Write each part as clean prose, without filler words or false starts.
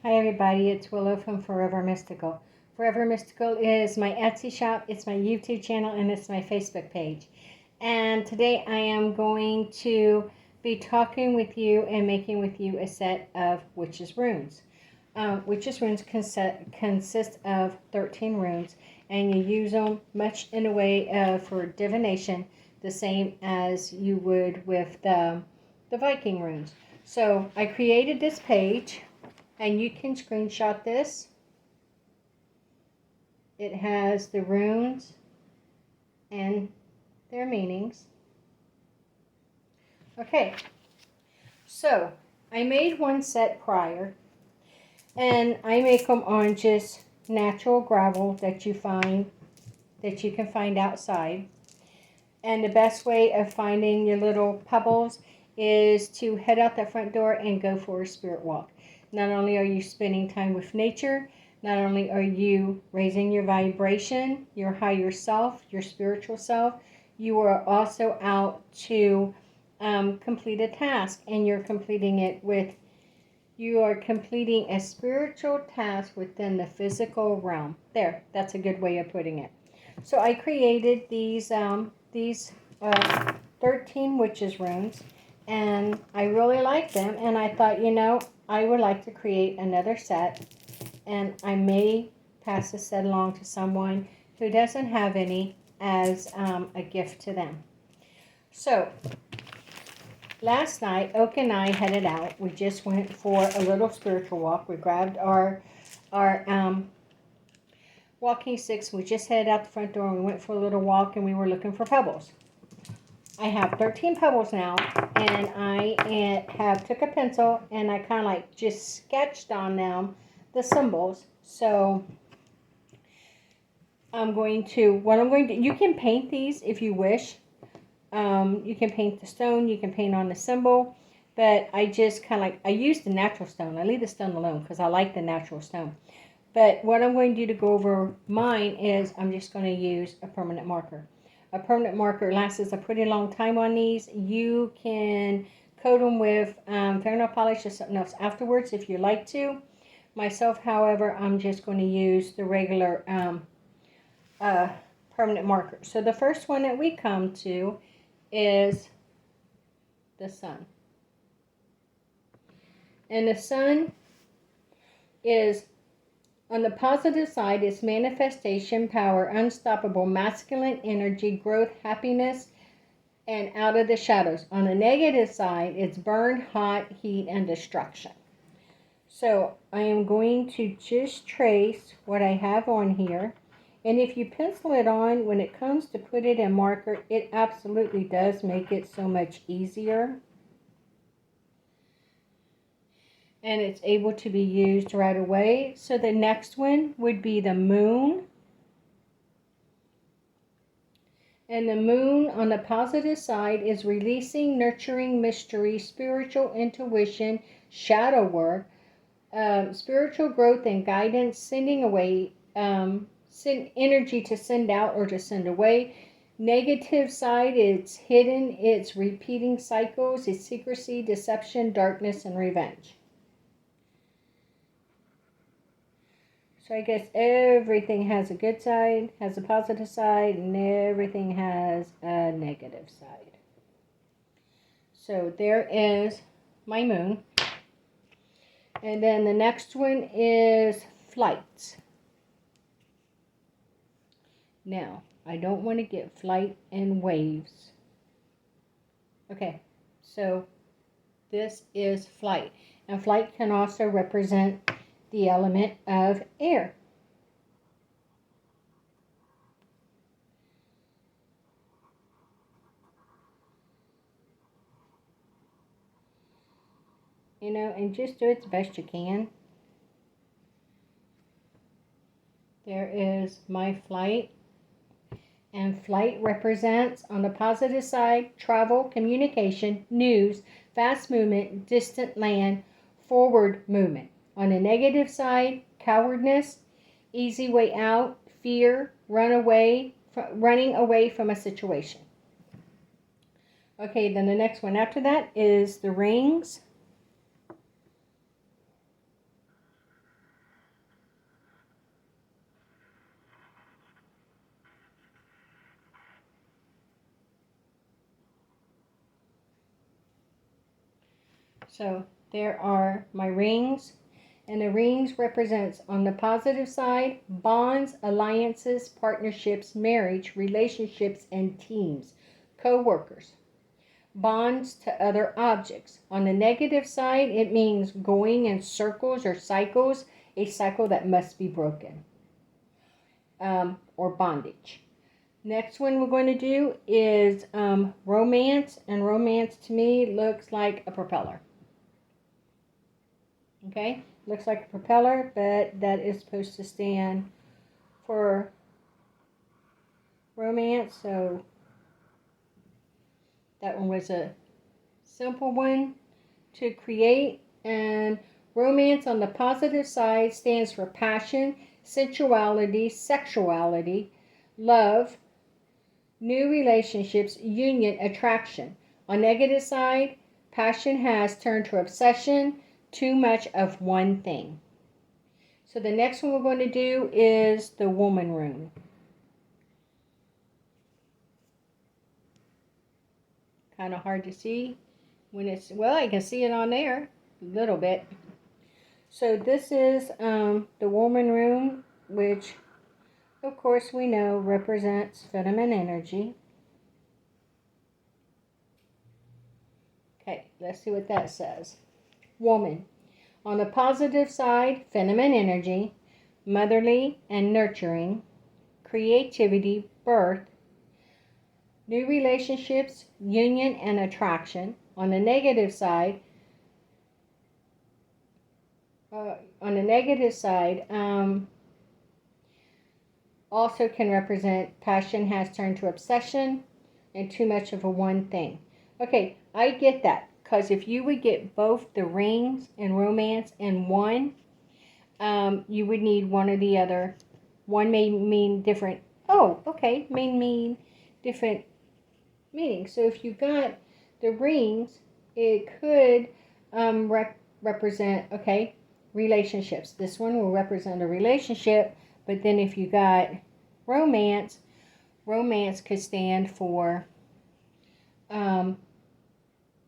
Hi everybody, it's Willow from Forever Mystical. Forever Mystical is my Etsy shop, it's my YouTube channel, and it's my Facebook page. And today I am going to be talking with you and making with you a set of Witch's Runes. Witch's Runes consist of 13 runes, and you use them much in a way for divination, the same as you would with the Viking runes. So I created this page. And you can screenshot this. It has the runes and their meanings. Okay, so I made one set prior, and I make them on just natural gravel that you can find outside. And the best way of finding your little pebbles is to head out the front door and go for a spirit walk. Not only are you spending time with nature, not only are you raising your vibration, your higher self, your spiritual self, you are also out to complete a task, and you are completing a spiritual task within the physical realm. There, that's a good way of putting it. So I created these 13 witches runes, and I really like them, and I thought, I would like to create another set, and I may pass this set along to someone who doesn't have any as a gift to them. So last night, Oak and I headed out. We just went for a little spiritual walk. We grabbed our walking sticks. We just headed out the front door and we went for a little walk, and we were looking for pebbles. I have 13 pebbles now, and I took a pencil and I kind of like just sketched on them the symbols. So you can paint these if you wish. You can paint the stone, you can paint on the symbol, but I just I use the natural stone. I leave the stone alone because I like the natural stone. But what I'm going to do to go over mine is I'm just going to use a permanent marker. A permanent marker lasts a pretty long time on these. You can coat them with fingernail polish or something else afterwards if you like to. Myself, however, I'm just going to use the regular permanent marker. So the first one that we come to is the sun. And the sun is, on the positive side, is manifestation, power, unstoppable, masculine energy, growth, happiness, and out of the shadows. On the negative side, it's burn, hot, heat, and destruction. So I am going to just trace what I have on here. And if you pencil it on, when it comes to put it in marker, it absolutely does make it so much easier. And it's able to be used right away. So the next one would be the moon. And the moon on the positive side is releasing, nurturing, mystery, spiritual intuition, shadow work, spiritual growth and guidance, sending away, energy to send out or to send away. Negative side, it's hidden, it's repeating cycles, it's secrecy, deception, darkness, and revenge. So I guess everything has a good side, has a positive side, and everything has a negative side. So there is my moon. And then the next one is flight. Now, I don't want to get flight and waves. Okay, so this is flight. And flight can also represent the element of air. And just do it the best you can. There is my flight. And flight represents, on the positive side, travel, communication, news, fast movement, distant land, forward movement. On the negative side, cowardness, easy way out, fear, running away from a situation. Okay, then the next one after that is the rings. So there are my rings. And the rings represents on the positive side, bonds, alliances, partnerships, marriage, relationships, and teams, co-workers. Bonds to other objects. On the negative side, it means going in circles or cycles, a cycle that must be broken, or bondage. Next one we're going to do is romance, and romance to me looks like a propeller. Okay, looks like a propeller, but that is supposed to stand for romance. So that one was a simple one to create. And romance on the positive side stands for passion, sensuality, sexuality, love, new relationships, union, attraction. On negative side, passion has turned to obsession, too much of one thing. So the next one we're going to do is the woman rune. Kind of hard to see when it's, well, I can see it on there a little bit. So this is the woman rune, which of course we know represents feminine energy. Okay, let's see what that says. Woman. On the positive side, feminine energy, motherly and nurturing, creativity, birth, new relationships, union, and attraction. On the negative side, also can represent passion has turned to obsession and too much of a one thing. Okay, I get that. Because if you would get both the rings and romance in one, you would need one or the other. One may mean different. Oh, okay, may mean different meanings. So if you got the rings, it could represent, okay, relationships. This one will represent a relationship. But then if you got romance, romance could stand for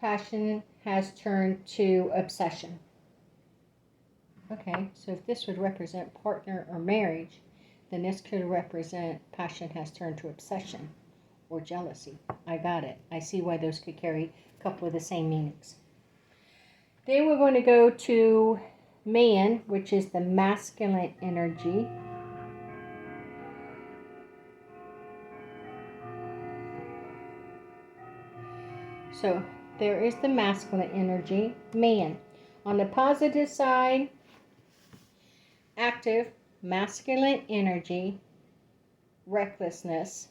passion has turned to obsession. Okay, so if this would represent partner or marriage, then this could represent passion has turned to obsession or jealousy. I got it. I see why those could carry a couple of the same meanings. Then we're going to go to man, which is the masculine energy. So there is the masculine energy, man. On the positive side, active, masculine energy, recklessness,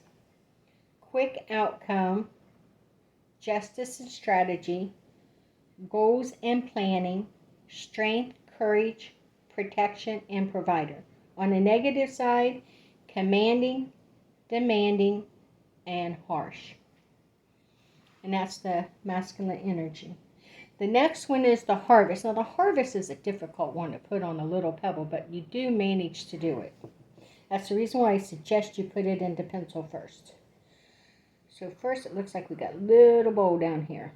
quick outcome, justice and strategy, goals and planning, strength, courage, protection, and provider. On the negative side, commanding, demanding, and harsh. And that's the masculine energy. The next one is the harvest. Now the harvest is a difficult one to put on a little pebble, but you do manage to do it. That's the reason why I suggest you put it into pencil first. So first it looks like we got a little bowl down here.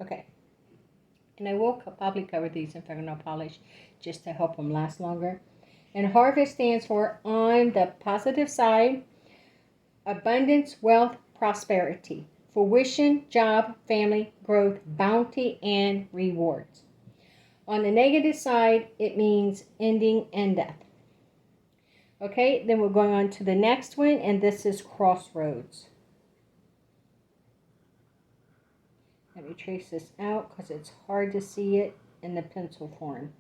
Okay. And I will probably cover these in fingernail polish just to help them last longer. And harvest stands for, on the positive side, abundance, wealth, prosperity, fruition, job, family, growth, bounty, and rewards. On the negative side, it means ending and death. Okay, then we're going on to the next one, and this is crossroads. Let me trace this out because it's hard to see it in the pencil form.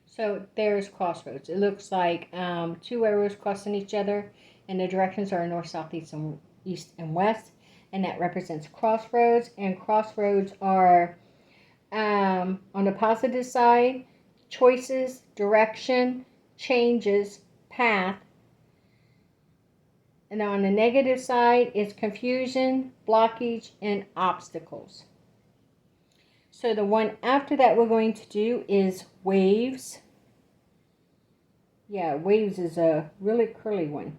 So there's crossroads. It looks like two arrows crossing each other, and the directions are north, south, east, and west, and that represents crossroads. And crossroads are on the positive side, choices, direction, changes, path, And on the negative side is confusion, blockage, and obstacles. So the one after that we're going to do is waves. Yeah, waves is a really curly one.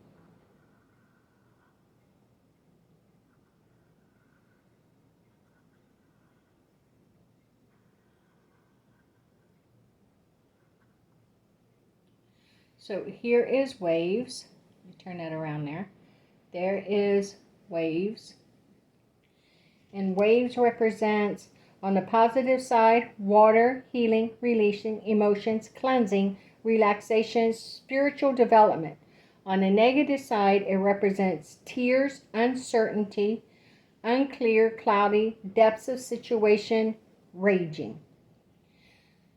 So here is waves. Let me turn that around there. There is waves. And waves represents, on the positive side, water, healing, releasing, emotions, cleansing, relaxation, spiritual development. On the negative side, it represents tears, uncertainty, unclear, cloudy, depths of situation, raging.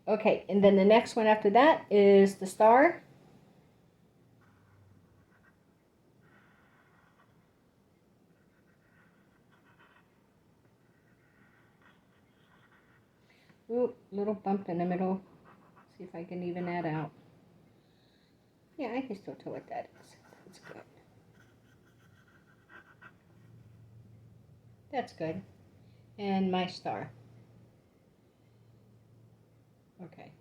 Okay, and then the next one after that is the star. Ooh, little bump in the middle. See if I can even that out. Yeah, I can still tell what that is. That's good. That's good. And my star. Okay.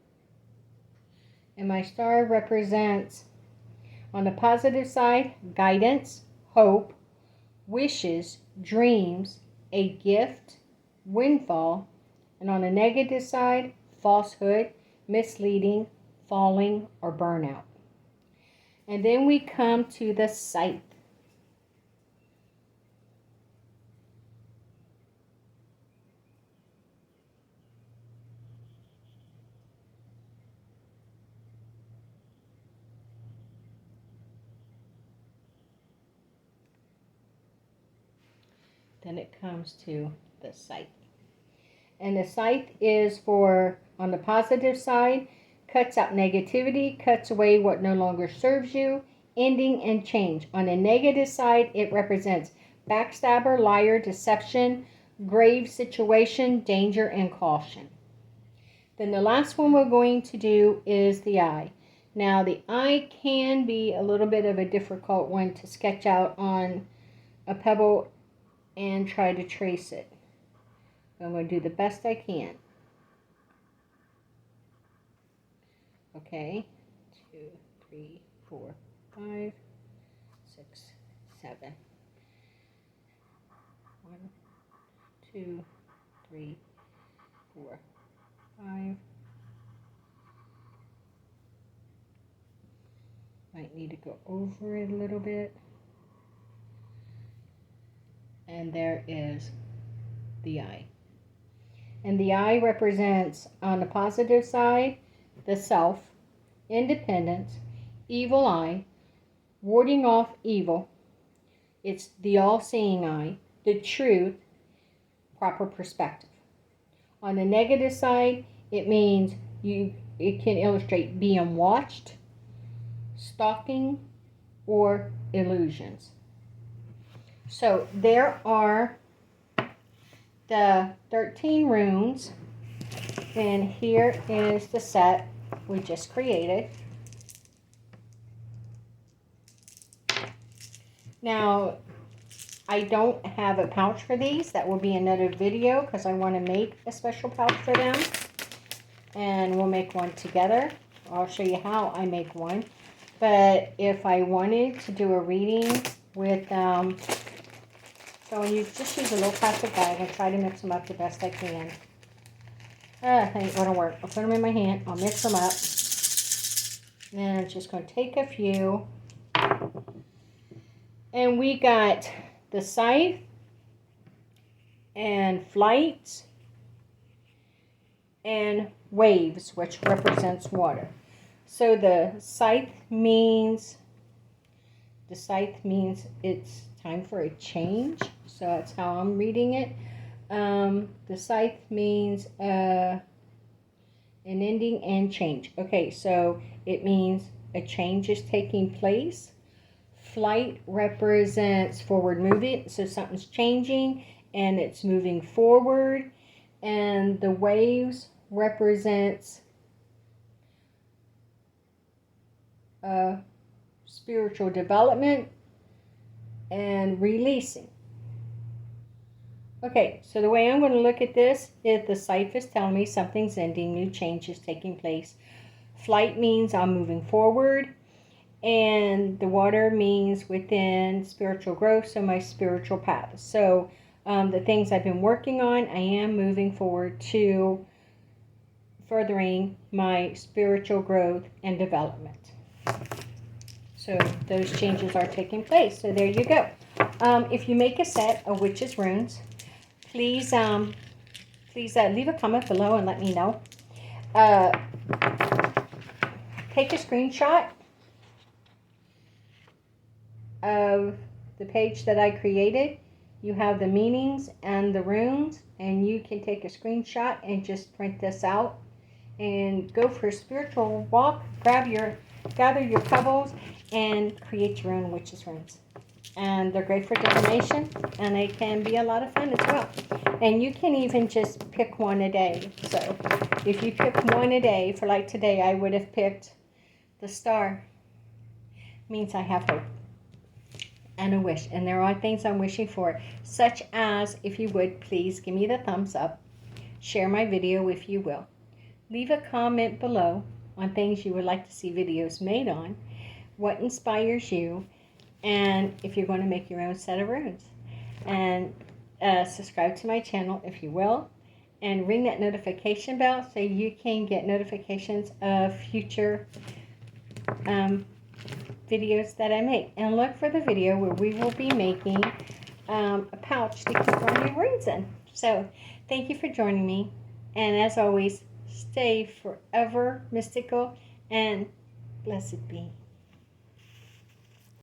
And my star represents, on the positive side, guidance, hope, wishes, dreams, a gift, windfall. And on the negative side, falsehood, misleading, falling, or burnout. And then we come to the scythe. Then it comes to the scythe. And the scythe is for, on the positive side, cuts out negativity, cuts away what no longer serves you, ending and change. On the negative side, it represents backstabber, liar, deception, grave situation, danger, and caution. Then the last one we're going to do is the eye. Now the eye can be a little bit of a difficult one to sketch out on a pebble and try to trace it. I'm going to do the best I can. Okay, 2, 3, 4, 5, 6, 7. 1, 2, 3, 4, 5. Might need to go over it a little bit. And there is the eye. And the eye represents, on the positive side, the self, independence, evil eye, warding off evil. It's the all-seeing eye, the truth, proper perspective. On the negative side, it means it can illustrate being watched, stalking, or illusions. So there are the 13 runes, and here is the set we just created. Now, I don't have a pouch for these. That will be another video because I want to make a special pouch for them. And we'll make one together. I'll show you how I make one. But if I wanted to do a reading with, so you just use a little plastic bag and try to mix them up the best I can. I ain't gonna work. I'll put them in my hand. I'll mix them up. And I'm just gonna take a few. And we got the scythe and flight and waves, which represents water. So the scythe means it's time for a change. So that's how I'm reading it. The scythe means an ending and change. Okay, so it means a change is taking place. Flight represents forward movement, so something's changing and it's moving forward. And the waves represents spiritual development, and releasing. Okay, so the way I'm going to look at this is the Scythe is telling me something's ending, new change is taking place. Flight means I'm moving forward, and the water means within spiritual growth, so my spiritual path. So the things I've been working on, I am moving forward to furthering my spiritual growth and development. So those changes are taking place. So there you go. If you make a set of witches runes, please leave a comment below and let me know. Take a screenshot of the page that I created. You have the meanings and the runes, and you can take a screenshot and just print this out and go for a spiritual walk. Gather your pebbles and create your own witches runes. And they're great for divination, and they can be a lot of fun as well. And you can even just pick one a day. So if you pick one a day, for like today, I would have picked the star. Means I have hope and a wish. And there are things I'm wishing for, such as, if you would, please give me the thumbs up. Share my video if you will. Leave a comment below on things you would like to see videos made on, what inspires you, and if you're going to make your own set of runes. And subscribe to my channel if you will, and ring that notification bell so you can get notifications of future videos that I make. And look for the video where we will be making a pouch to keep all your runes in. So thank you for joining me, and as always, stay forever mystical and blessed be.